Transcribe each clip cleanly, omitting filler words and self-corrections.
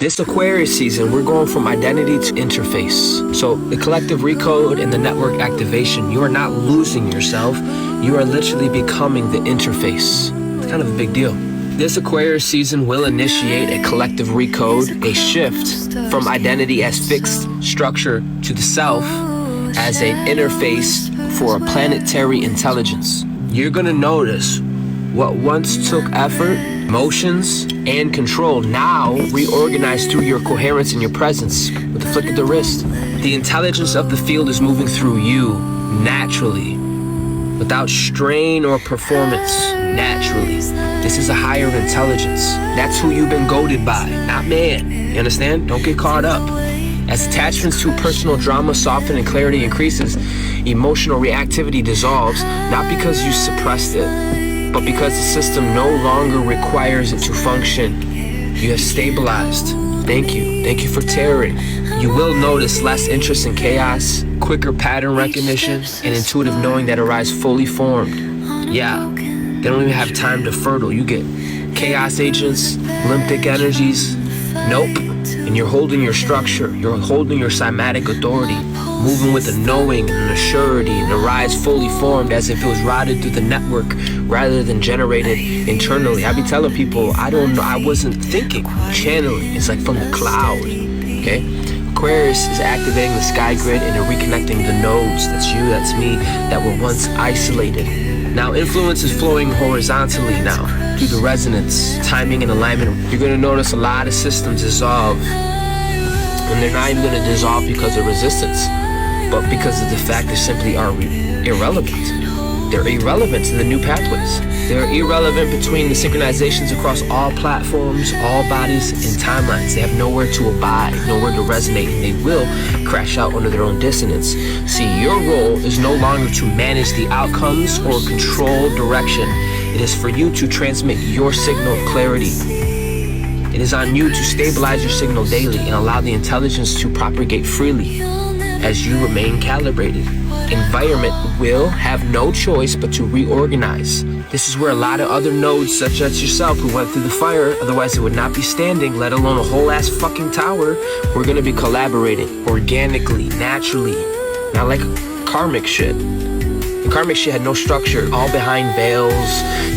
This Aquarius season, we're going from identity to interface. So the collective recode and the network activation, you are not losing yourself. You are literally becoming the interface. It's kind of a big deal. This Aquarius season will initiate a collective recode, a shift from identity as fixed structure to the self as an interface for a planetary intelligence. You're gonna notice what once took effort, emotions, and control now reorganize through your coherence and your presence with the flick of the wrist. The intelligence of the field is moving through you naturally, without strain or performance, naturally. This is a higher intelligence. That's who you've been goaded by, not man. You understand? Don't get caught up. As attachments to personal drama soften and clarity increases, emotional reactivity dissolves, not because you suppressed it, but because the system no longer requires it to function. You have stabilized. Thank you. Thank you for tearing. You will notice less interest in chaos, quicker pattern recognition, and intuitive knowing that arise fully formed. Yeah, they don't even have time to fertile. You get chaos agents, lymphic energies. Nope. And you're holding your structure. You're holding your cymatic authority, moving with a knowing and an assurity and a rise fully formed as if it was routed through the network rather than generated internally. I be telling people, I don't know, I wasn't thinking. Channeling, it's like from the cloud, okay? Aquarius is activating the sky grid and reconnecting the nodes, that's you, that's me, that were once isolated. Now influence is flowing horizontally now through the resonance, timing, and alignment. You're gonna notice a lot of systems dissolve, and they're not even gonna dissolve because of resistance, but because of the fact they simply are irrelevant. They're irrelevant to the new pathways. They're irrelevant between the synchronizations across all platforms, all bodies, and timelines. They have nowhere to abide, nowhere to resonate, and they will crash out under their own dissonance. See, your role is no longer to manage the outcomes or control direction. It is for you to transmit your signal of clarity. It is on you to stabilize your signal daily and allow the intelligence to propagate freely as you remain calibrated. Environment will have no choice but to reorganize. This is where a lot of other nodes, such as yourself, who went through the fire, otherwise it would not be standing, let alone a whole ass fucking tower. We're gonna be collaborating organically, naturally, not like karmic shit. The karmic shit had no structure, all behind veils,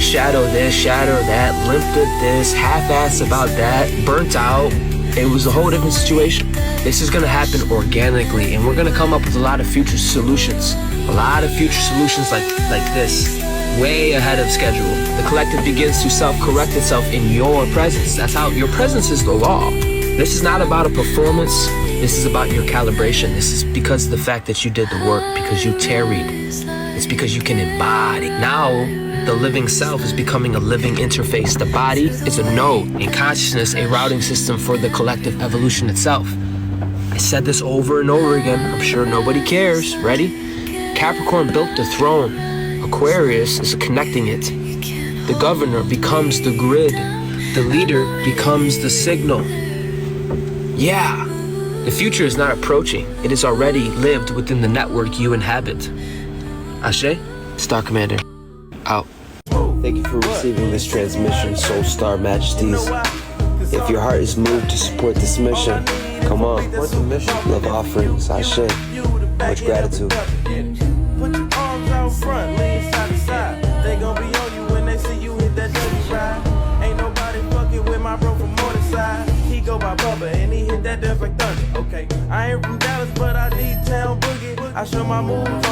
shadow this, shadow that, limped at this, half-assed about that, burnt out. It was a whole different situation. This is gonna happen organically, and we're gonna come up with a lot of future solutions. A lot of future solutions like this, way ahead of schedule. The collective begins to self-correct itself in your presence. That's how your presence is the law. This is not about a performance. This is about your calibration. This is because of the fact that you did the work, because you tarried. It's because you can embody. Now, the living self is becoming a living interface. The body is a node, and consciousness a routing system for the collective evolution itself. I said this over and over again. I'm sure nobody cares. Ready? Capricorn built the throne. Aquarius is connecting it. The governor becomes the grid. The leader becomes the signal. Yeah. The future is not approaching. It is already lived within the network you inhabit. Ashe? StarCommander. Out. Thank you for receiving this transmission, Soul Star Majesties. If your heart is moved to support this mission, come on. Love offerings, Ashe. Much gratitude. Put your arms out front, lean side to side. They gon' be on you when they see you hit that dirty ride. Ain't nobody fucking with my bro from Morningside. He go by Bubba and he hit that death like thunder. Okay, I ain't from Dallas, but I need town boogie. I show my moves.